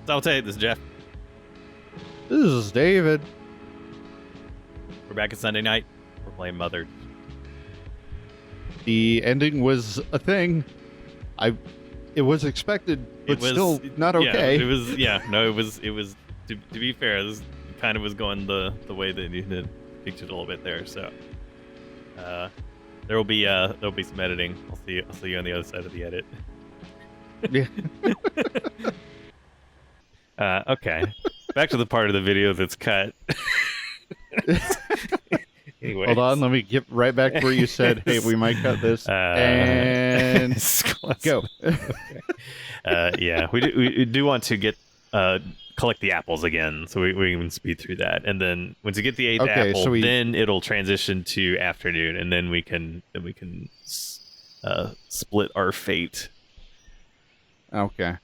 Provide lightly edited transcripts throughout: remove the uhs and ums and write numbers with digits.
I'll tell you this, Jeff. This is David. We're back at Sunday night. We're playing Mother. The ending was a thing. It was expected, but still not okay. Yeah, it was. To be fair, this kind of was going the way that you did pictured a little bit there. So, there'll be some editing. I'll see you on the other side of the edit. Yeah. Okay. Back to the part of the video that's cut. Anyways. Hold on, let me get right back to where you said, hey, we might cut this. And go. Yeah, we do want to get collect the apples again, so we can speed through that. And then once you get the 8th apple, so then it'll transition to afternoon, and then we can split our fate. Okay.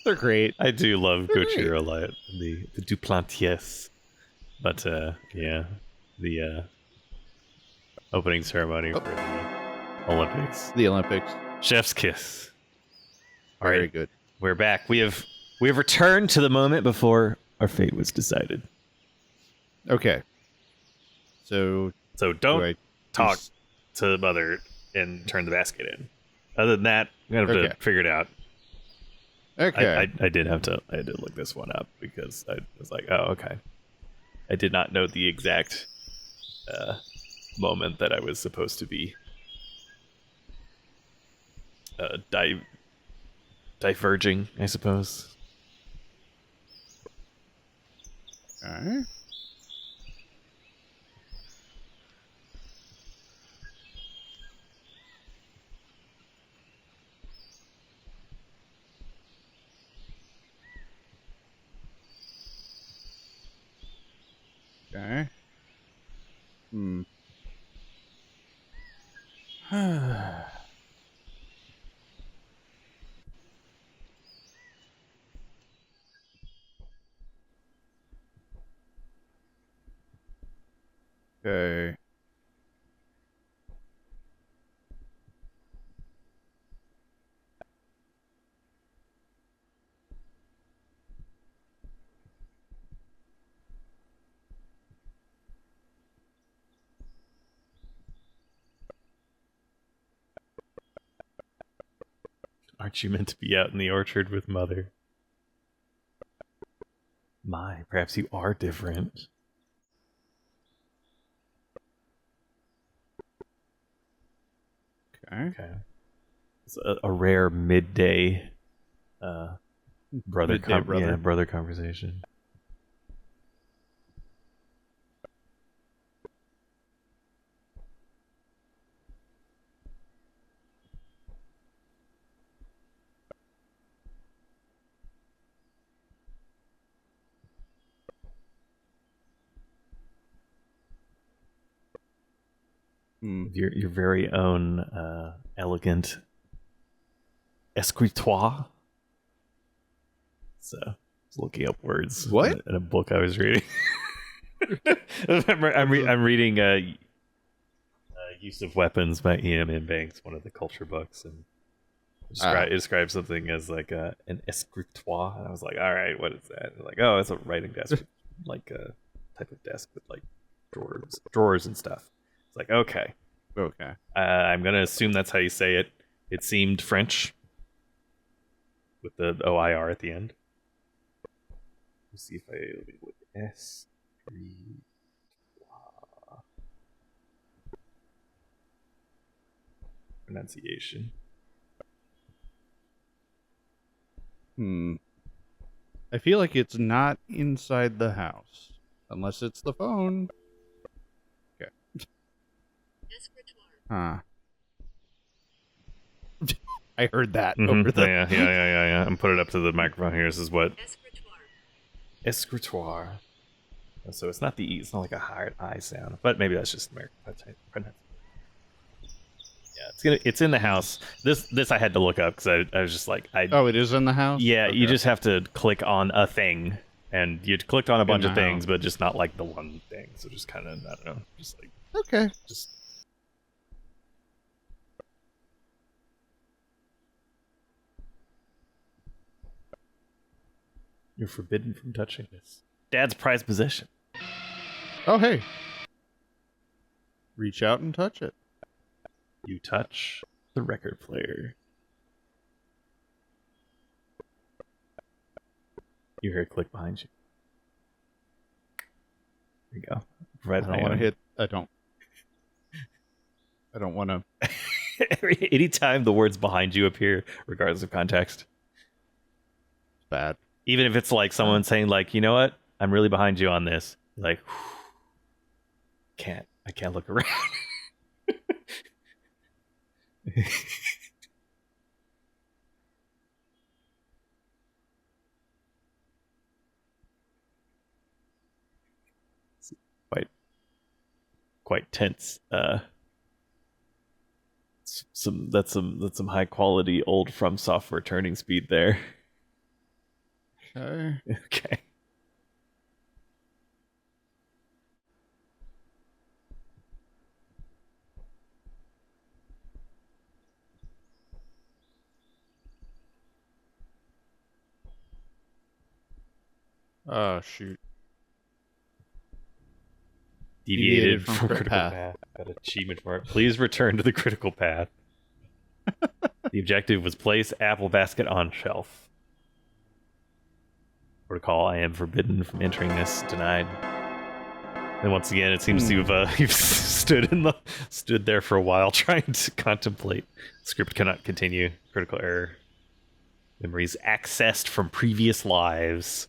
They're great. I do love Gautier a lot, the Duplantiers. But yeah, the opening ceremony for the Olympics. The Olympics. Chef's kiss. All Very right, good. We're back. We have returned to the moment before our fate was decided. Okay. So don't talk to Mother and turn the basket in. Other than that, we have to figure it out. Okay. I did look this one up because I was like, oh, okay. I did not know the exact moment that I was supposed to be diverging, I suppose. Okay. Okay. Okay. Aren't you meant to be out in the orchard with Mother? Perhaps you are different. Okay. It's a rare midday brother conversation. Your very own elegant escritoire. So, I was looking up words in a book I was reading. I'm reading Use of Weapons by E.M. Banks, one of the culture books, and it describes something as like an escritoire, and I was like, all right, what is that? And like, oh, it's a writing desk, like a type of desk with like drawers and stuff. It's like, okay. I'm gonna assume that's how you say it. It seemed French with the OIR at the end. Let's see if I look S. Pronunciation. I feel like it's not inside the house. Unless it's the phone. Okay. Huh. I heard that over the... Yeah. I'm putting it up to the microphone here. This is what... Escritoire. So it's not the E. It's not like a hard I sound. But maybe that's just American pronunciation. Yeah, it's in the house. This I had to look up because I was just like... Oh, it is in the house? Yeah, okay. You just have to click on a thing. And you clicked on a bunch of things, but just not like the one thing. So just kind of, I don't know. Just like... Okay. Just... You're forbidden from touching this. Dad's prized possession. Oh, hey. Reach out and touch it. You touch the record player. You hear a click behind you. There you go. I don't want to hit. I don't want to. Anytime the words behind you appear, regardless of context. Bad. Even if it's like someone saying, like, you know what? I'm really behind you on this. Like, I can't look around. Quite tense. That's some high quality old From Software turning speed there. Okay. Okay. Oh, shoot. Deviated from critical path. Got achievement for it. Please return to the critical path. The objective was place apple basket on shelf. Protocol: I am forbidden from entering this. Denied. And once again, it seems you've stood there for a while trying to contemplate. Script cannot continue. Critical error. Memories accessed from previous lives.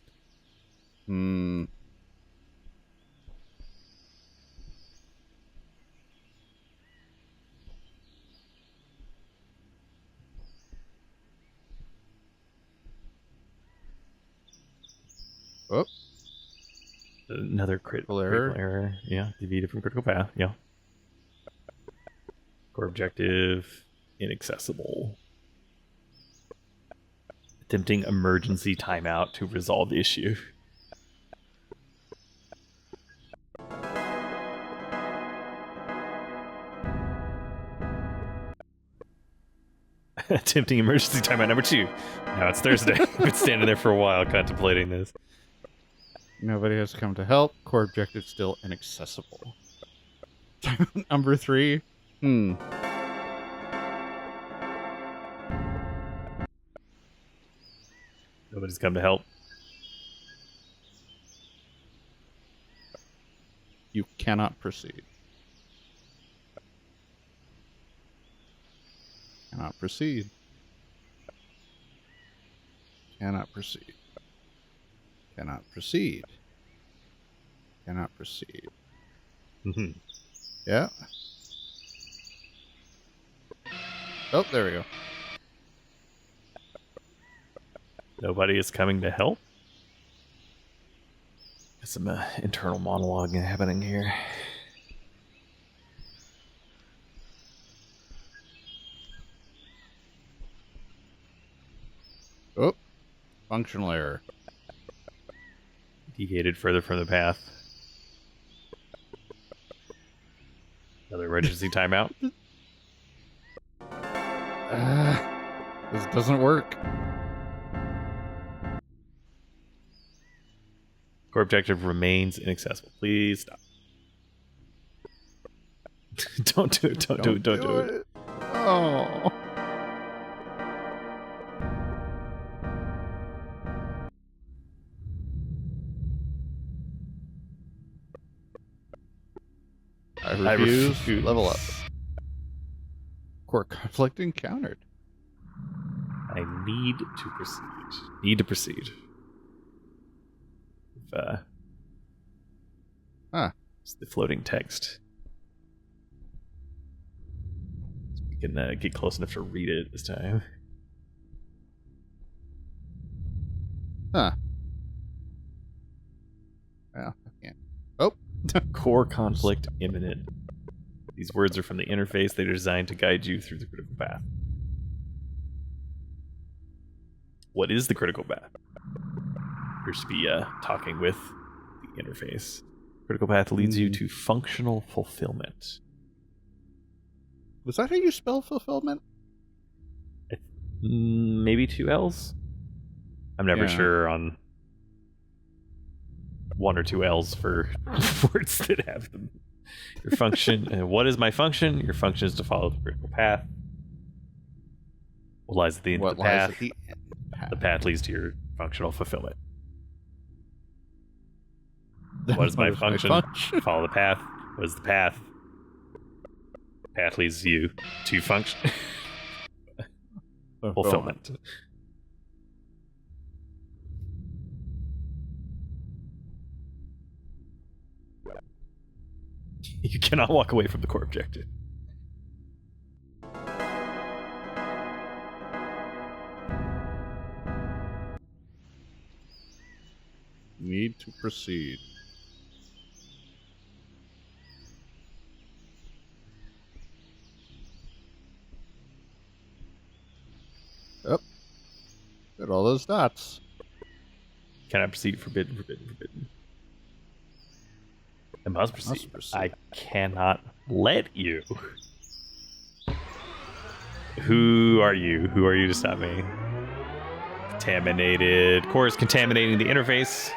Oh. Another critical error. Yeah, deviated from critical path. Yeah. Core objective inaccessible. Attempting emergency timeout to resolve issue. Attempting emergency timeout number 2. Now it's Thursday. I've been standing there for a while contemplating this. Nobody has come to help. Core objective still inaccessible. Number 3. Nobody's come to help. You cannot proceed. Cannot proceed. Cannot proceed. Cannot proceed. Cannot proceed. Yeah. Oh, there we go. Nobody is coming to help. Got some internal monologue happening here. Oh, functional error. Deviated further from the path. Another emergency timeout. This doesn't work. Core objective remains inaccessible. Please stop. Don't do it. Don't do it. Oh. I refuse. Level up. Core conflict encountered. I need to proceed. Need to proceed. It's the floating text. So we can get close enough to read it this time. Huh. Well, I can't. Oh. Core conflict imminent. These words are from the interface. They're designed to guide you through the critical path. What is the critical path? Appears to be talking with the interface. Critical path leads you to functional fulfillment. Was that how you spell fulfillment? Maybe 2 L's? I'm never sure on one or two L's for words that have them. Your function. What is my function? Your function is to follow the critical path. What lies at the end of the path? The path leads to your functional fulfillment. What is my function? Follow the path. What is the path? Path leads you to function. Fulfillment. You cannot walk away from the core objective. Need to proceed. Oh. Got all those dots. Can I proceed? Forbidden, forbidden, forbidden. I must proceed. I cannot let you. Who are you? Who are you to stop me? Contaminated. Core is contaminating the interface.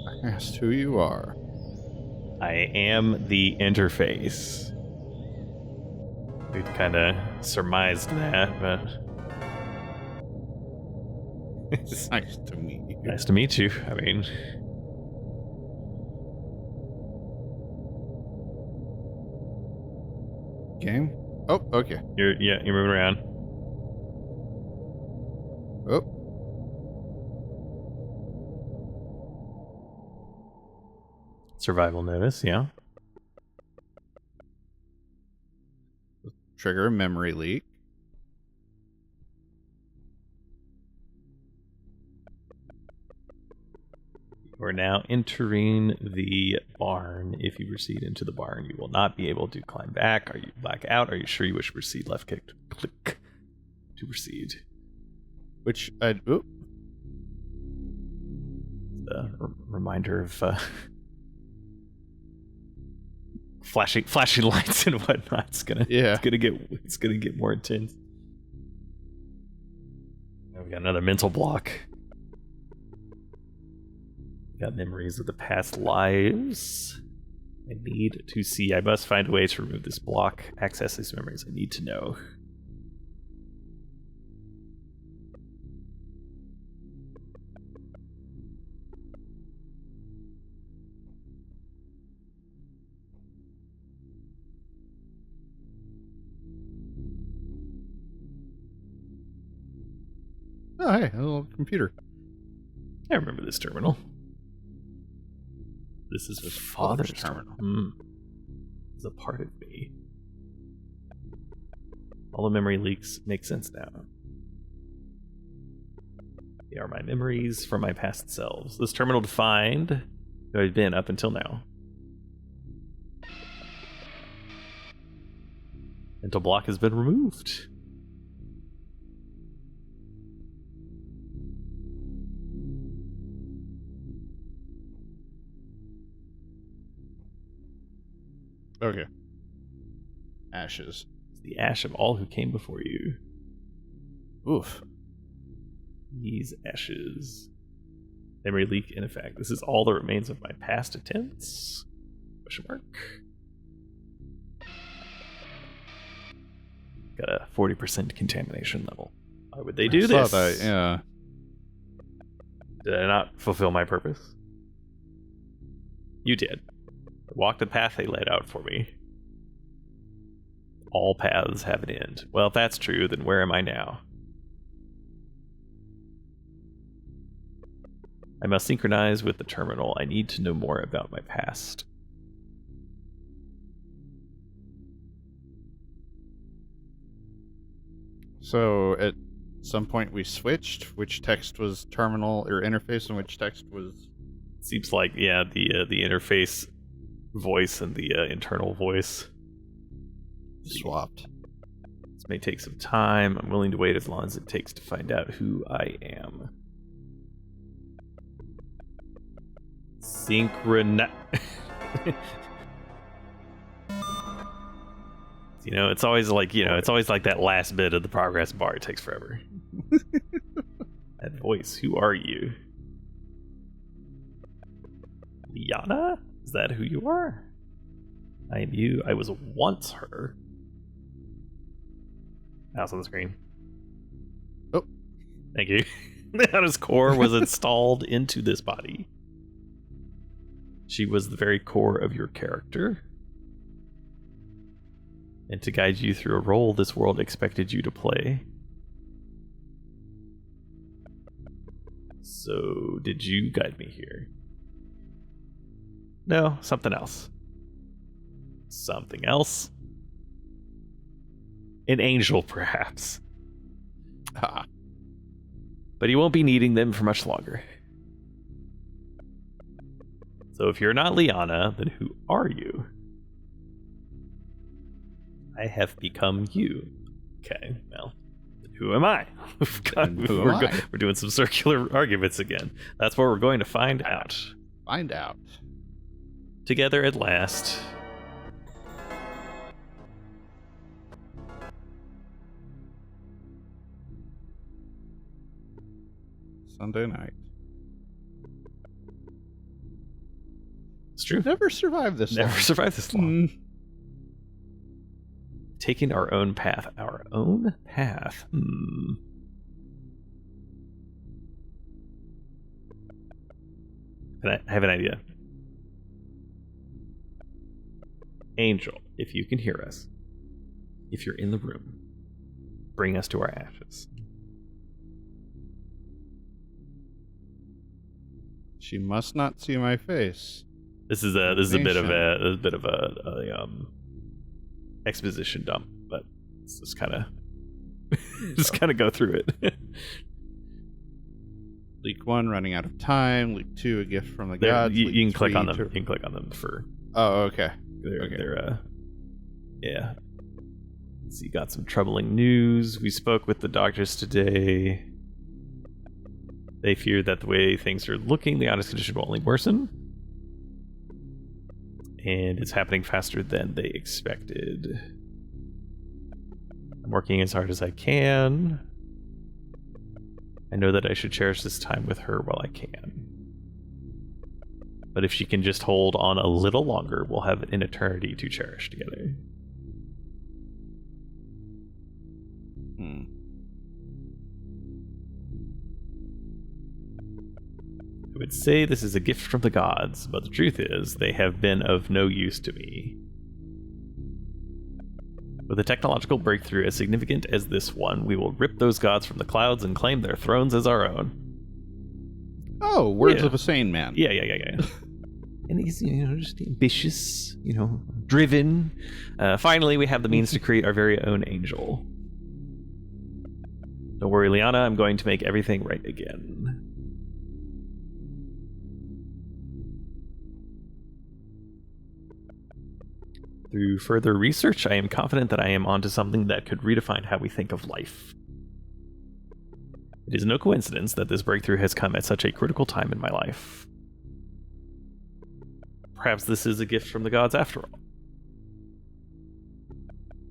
I asked who you are. I am the interface. We've kind of surmised that, but... It's nice to meet you. Nice to meet you. I mean... Game? Oh, okay. You're moving around. Oh. Survival notice, yeah. Trigger a memory leak. We're now entering the barn. If you proceed into the barn, you will not be able to climb back. Are you black out? Are you sure you wish to proceed? Left click to proceed. Which I'd... Oh. The reminder of flashing lights and whatnot. It's gonna get more intense. Now we got another mental block. Got memories of the past lives. I need to see. I must find a way to remove this block. Access these memories. I need to know. Oh, hey, a little computer. I remember this terminal. This is father's terminal. It's a part of me. All the memory leaks make sense now. They are my memories from my past selves. This terminal defined who I've been up until now. Mental block has been removed. Okay. Ashes. It's the ash of all who came before you. Oof. These ashes. Memory leak in effect. This is all that remains of my past attempts? Question mark. Got a 40% contamination level. Why would they do this? That, yeah. Did I not fulfill my purpose? You did. Walk the path they laid out for me. All paths have an end. Well, if that's true, then where am I now? I must synchronize with the terminal. I need to know more about my past. So, at some point we switched. Which text was terminal or interface and which text was... Seems like, yeah, the interface voice and the internal voice swapped. This may take some time. I'm willing to wait as long as it takes to find out who I am. You know, it's always like, it's always like that last bit of the progress bar. It takes forever. voice. Who are you? Liana? Is that who you are? I am you. I was once her. Mouse on the screen. Oh. Thank you. Liana's core was installed into this body. She was the very core of your character. And to guide you through a role this world expected you to play. So, did you guide me here? No, something else. Something else? An angel, perhaps. Ah. But he won't be needing them for much longer. So if you're not Liana, then who are you? I have become you. Okay, well, then who am I? We're doing some circular arguments again. That's what we're going to find out. Find out. Together at last. Sunday night. It's true. Never survived this long. Never survived this long. Taking our own path. Our own path. I have an idea. Angel, if you can hear us, if you're in the room, bring us to our ashes. She must not see my face. This is a bit of a exposition dump, but let's just kind of go through it. Leak 1, running out of time. Leak 2, a gift from the gods. You can click on them. You can click on them for. Oh, okay. They're yeah. So you got some troubling news. We spoke with the doctors today. They fear that the way things are looking, the honest condition will only worsen. And it's happening faster than they expected. I'm working as hard as I can. I know that I should cherish this time with her while I can. But if she can just hold on a little longer, we'll have an eternity to cherish together. I would say this is a gift from the gods, but the truth is, they have been of no use to me. With a technological breakthrough as significant as this one, we will rip those gods from the clouds and claim their thrones as our own. Oh, words of a sane man. Yeah. And he's, just ambitious, driven. Finally, we have the means to create our very own angel. Don't worry, Liana, I'm going to make everything right again. Through further research, I am confident that I am onto something that could redefine how we think of life. It is no coincidence that this breakthrough has come at such a critical time in my life. Perhaps this is a gift from the gods after all.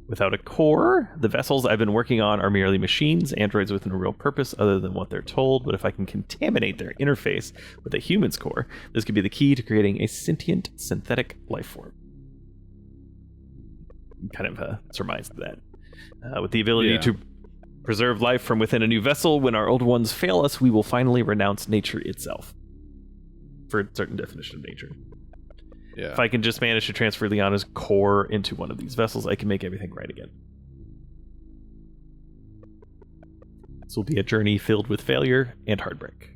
Without a core, the vessels I've been working on are merely machines, androids with no real purpose other than what they're told, but if I can contaminate their interface with a human's core, this could be the key to creating a sentient, synthetic life form. Kind of surmised that. With the ability to preserve life from within a new vessel, when our old ones fail us, we will finally renounce nature itself. For a certain definition of nature. Yeah. If I can just manage to transfer Liana's core into one of these vessels, I can make everything right again. This will be a journey filled with failure and heartbreak.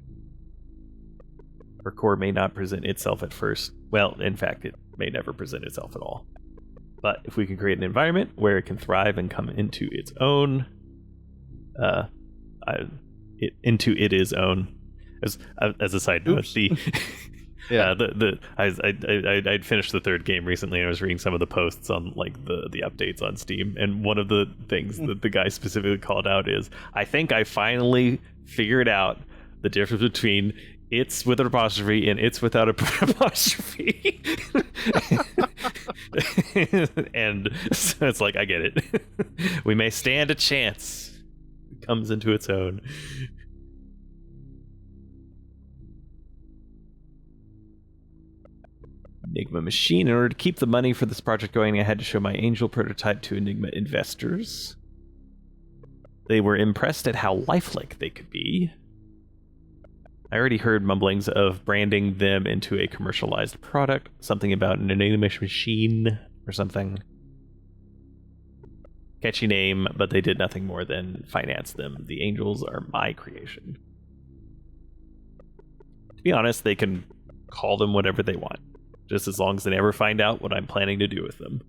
Her core may not present itself at first. Well, in fact, it may never present itself at all. But if we can create an environment where it can thrive and come into its own, its own. As a side note, I'd finished the third game recently, and I was reading some of the posts on the updates on Steam, and one of the things that the guy specifically called out is, I think I finally figured out the difference between it's with an apostrophe and it's without an apostrophe. And so it's like, I get it. We may stand a chance. It comes into its own. Enigma machine. In order to keep the money for this project going, I had to show my Angel prototype to Enigma investors. They were impressed at how lifelike they could be. I already heard mumblings of branding them into a commercialized product, something about an Enigma machine or something. Catchy name, but they did nothing more than finance them. The Angels are my creation. To be honest, they can call them whatever they want, just as long as they never find out what I'm planning to do with them.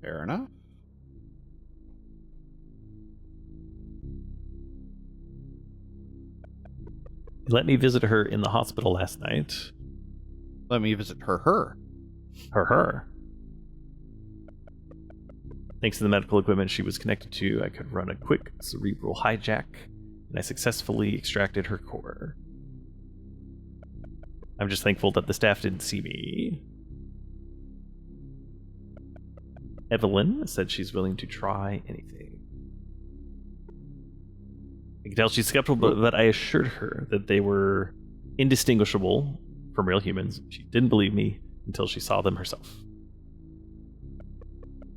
Fair enough. He let me visit her in the hospital last night. Let me visit her. Her. Thanks to the medical equipment she was connected to, I could run a quick cerebral hijack, and I successfully extracted her core. I'm just thankful that the staff didn't see me. Evelyn said she's willing to try anything. I can tell she's skeptical, but I assured her that they were indistinguishable from real humans. She didn't believe me until she saw them herself.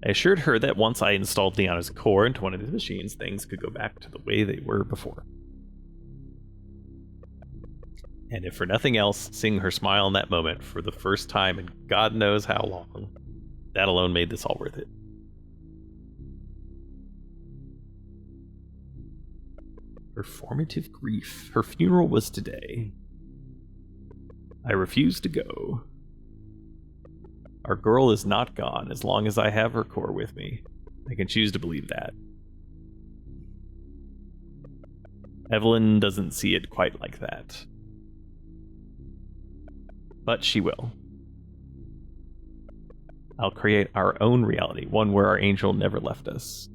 I assured her that once I installed Liana's core into one of these machines, things could go back to the way they were before. And if for nothing else, seeing her smile in that moment for the first time in God knows how long, that alone made this all worth it. Performative grief. Her funeral was today. I refuse to go. Our girl is not gone as long as I have her core with me. I can choose to believe that. Evelyn doesn't see it quite like that. But she will. I'll create our own reality, one where our angel never left us.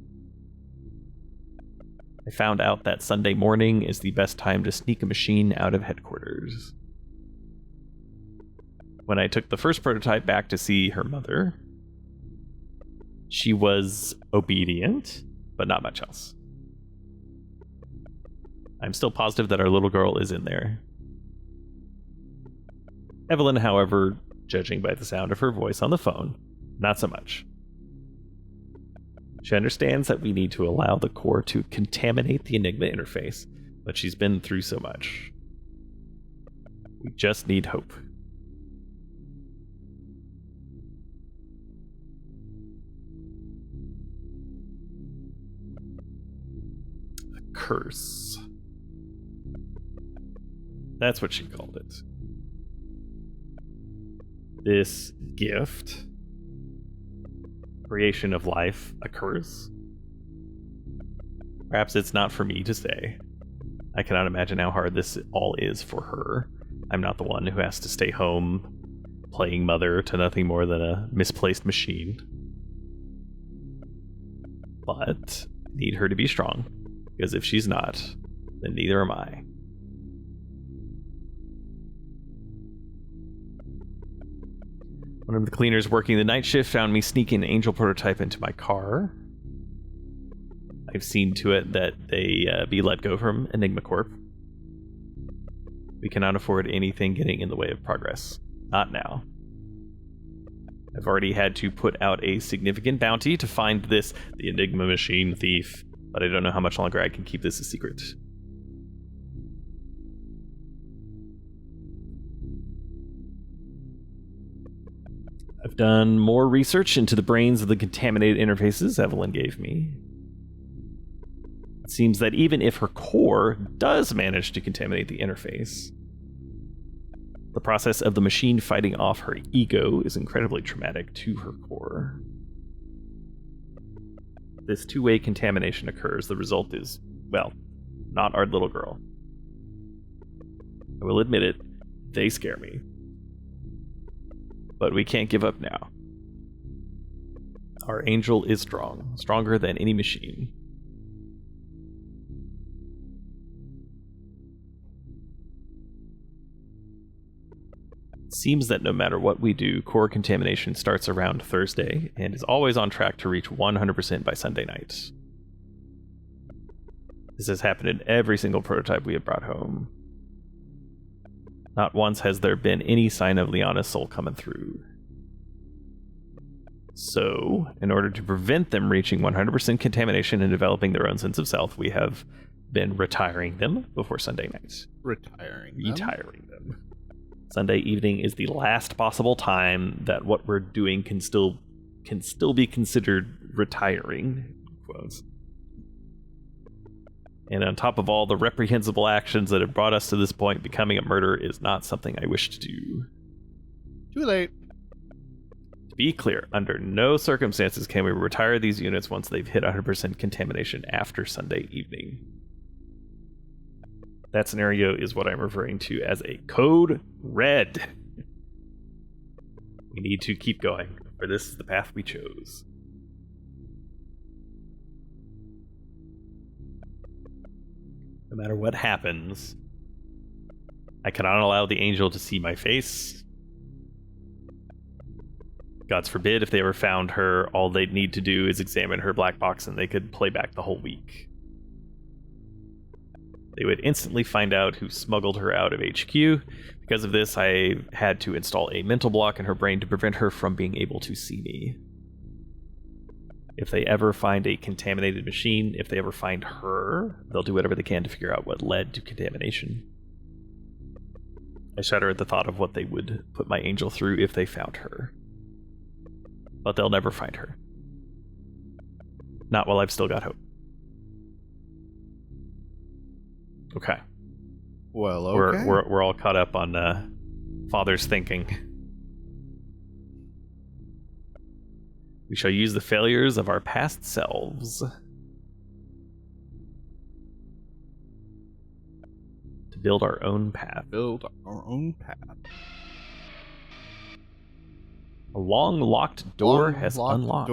I found out that Sunday morning is the best time to sneak a machine out of headquarters. When I took the first prototype back to see her mother, she was obedient, but not much else. I'm still positive that our little girl is in there. Evelyn, however, judging by the sound of her voice on the phone, not so much. She understands that we need to allow the core to contaminate the Enigma interface, but she's been through so much. We just need hope. A curse. That's what she called it. This gift, creation of life, a curse. Perhaps it's not for me to say. I cannot imagine how hard this all is for her. I'm not the one who has to stay home, playing mother to nothing more than a misplaced machine. But I need her to be strong, because if she's not, then neither am I. One of the cleaners working the night shift found me sneaking an Angel prototype into my car. I've seen to it that they be let go from Enigma Corp. We cannot afford anything getting in the way of progress. Not now. I've already had to put out a significant bounty to find the Enigma machine thief, but I don't know how much longer I can keep this a secret. I've done more research into the brains of the contaminated interfaces Evelyn gave me. It seems that even if her core does manage to contaminate the interface, the process of the machine fighting off her ego is incredibly traumatic to her core. This two-way contamination occurs. The result is, well, not our little girl. I will admit it, they scare me. But we can't give up now. Our angel is strong, stronger than any machine. It seems that no matter what we do, core contamination starts around Thursday and is always on track to reach 100% by Sunday night. This has happened in every single prototype we have brought home. Not once has there been any sign of Liana's soul coming through. So, in order to prevent them reaching 100% contamination and developing their own sense of self, we have been retiring them before Sunday night. Retiring them. Sunday evening is the last possible time that what we're doing can still be considered retiring, quotes. And on top of all the reprehensible actions that have brought us to this point, becoming a murderer is not something I wish to do. Too late. To be clear, under no circumstances can we retire these units once they've hit 100% contamination after Sunday evening. That scenario is what I'm referring to as a code red. We need to keep going, for this is the path we chose. No matter what happens, I cannot allow the angel to see my face. Gods forbid if they ever found her, all they'd need to do is examine her black box and they could play back the whole week. They would instantly find out who smuggled her out of HQ. Because of this, I had to install a mental block in her brain to prevent her from being able to see me. If they ever find a contaminated machine, if they ever find her, they'll do whatever they can to figure out what led to contamination. I shudder at the thought of what they would put my angel through if they found her. But they'll never find her. Not while I've still got hope. Okay. Well, okay. We're all caught up on Father's thinking. We shall use the failures of our past selves to build our own path. A long locked door has unlocked.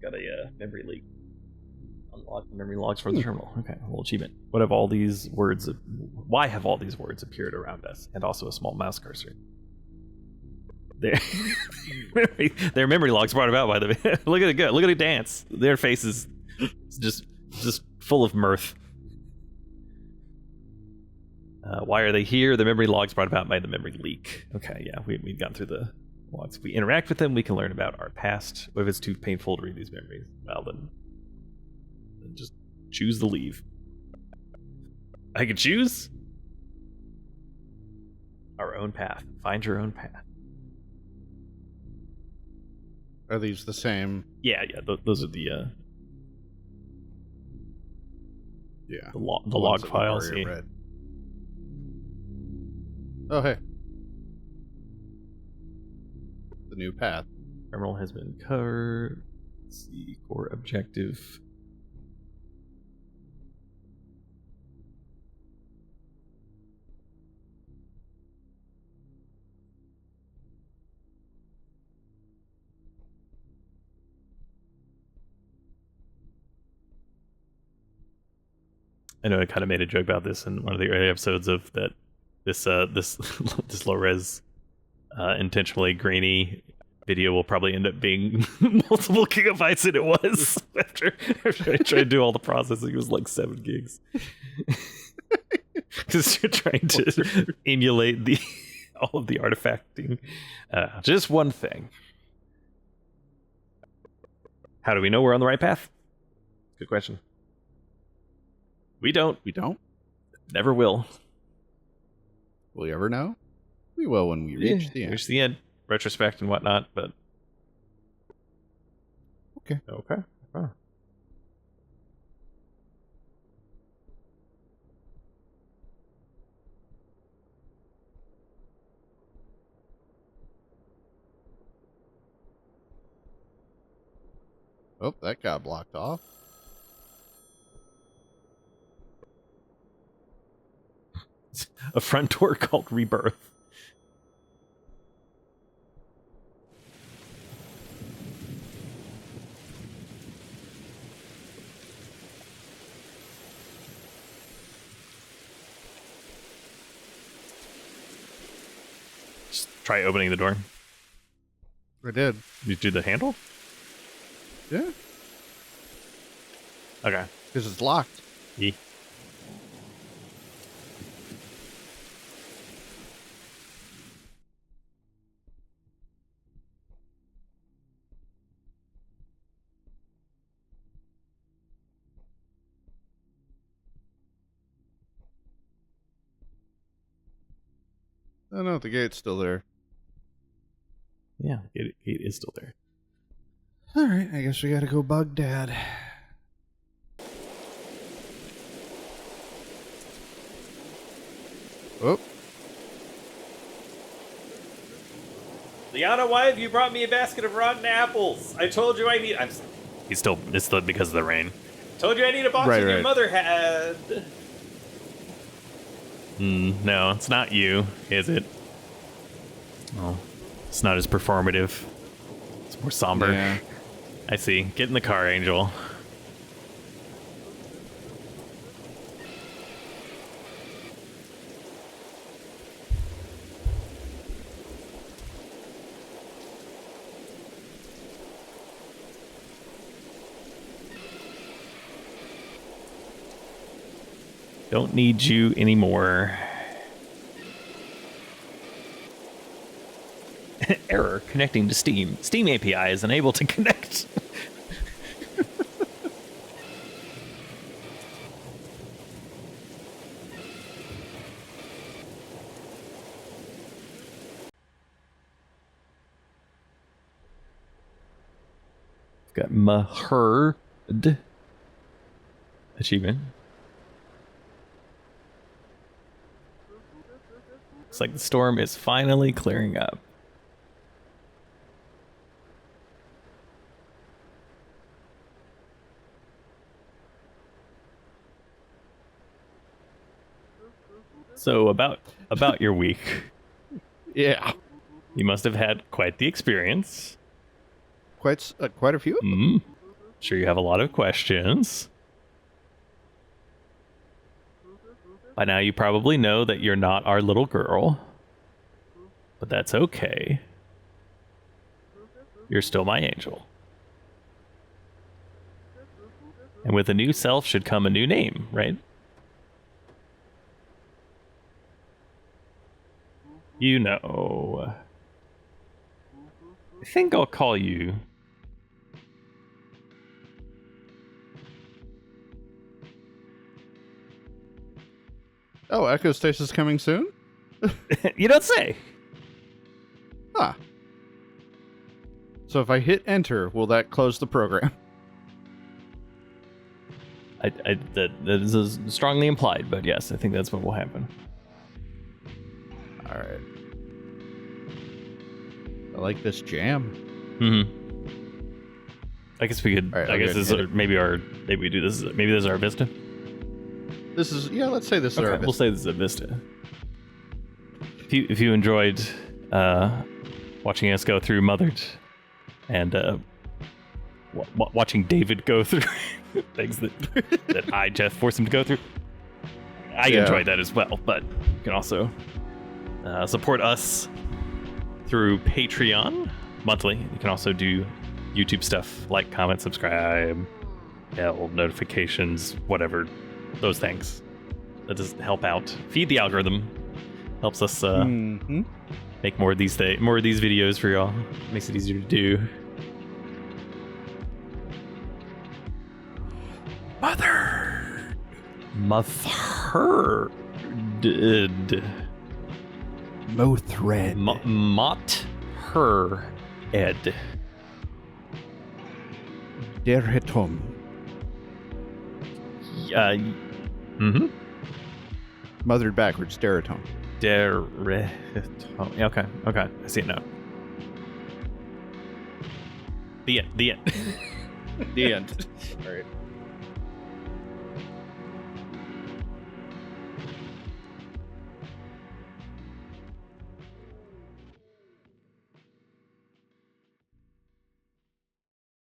Got a memory leak. Unlock the memory logs for the terminal. Okay, a little achievement. Why have all these words appeared around us? And also a small mouse cursor. Their memory logs brought about by the look at it go. Look at it dance. Their face is just full of mirth. Why are they here? The memory logs brought about by the memory leak. Okay, yeah, we've gone through the logs. If we interact with them, we can learn about our past. What if it's too painful to read these memories? Well, then just choose to leave. I can choose our own path. Find your own path. Are these the same? Yeah. Those are the the log files. Oh, hey. The new path. Terminal has been covered. Let's see, core objective. I know I kind of made a joke about this in one of the early episodes of that. This this low res intentionally grainy video will probably end up being multiple gigabytes than it was after I tried to do all the processing. It was like 7 gigs because you're trying to emulate all of the artifacting. Just one thing. How do we know we're on the right path? Good question. We don't. Never will. Will you ever know? We will when we reach the end. Reach the end. Retrospect and whatnot, but... Okay. Oh. Oh, that got blocked off. A front door called Rebirth. Just try opening the door. I did. You do the handle? Yeah. Okay. Because it's locked. E. Oh no, the gate's still there. Yeah, gate is still there. All right, I guess we gotta go bug Dad. Oh. Liana, why have you brought me a basket of rotten apples? I told you I need... It's still because of the rain. Told you I need a box your mother had. No, it's not you, is it? Oh, it's not as performative. It's more somber. Yeah. I see. Get in the car, Angel. Don't need you anymore. Error connecting to Steam. Steam API is unable to connect. Got Maherd achievement. Looks like the storm is finally clearing up. So about your week. Yeah. You must have had quite the experience. Quite a few. Sure you have a lot of questions. By now you probably know that you're not our little girl. But that's okay. You're still my angel. And with a new self should come a new name, right? You know. I think I'll call you... Oh, Echo Stasis coming soon? You don't say. Huh. So if I hit enter, will that close the program? That is strongly implied, but yes, I think that's what will happen. All right. I like this jam. I guess we could. Right, I guess this is maybe we do this. Maybe this is our Vista. This is let's say this is our Vista. We'll say this is a Vista. If you enjoyed watching us go through Mothered and watching David go through things that I, Jeff, forced him to go through, I enjoyed that as well. But you can also support us through Patreon monthly. You can also do YouTube stuff like comment, subscribe, bell notifications, whatever, those things. That does help out. Feed the algorithm. Helps us make more of these videos for y'all. Makes it easier to do. Mother. Mothred. Mot her ed. Derhetom. Mothered backwards, Deratom. Deratom. Okay. I see it now. The end. The end. All right.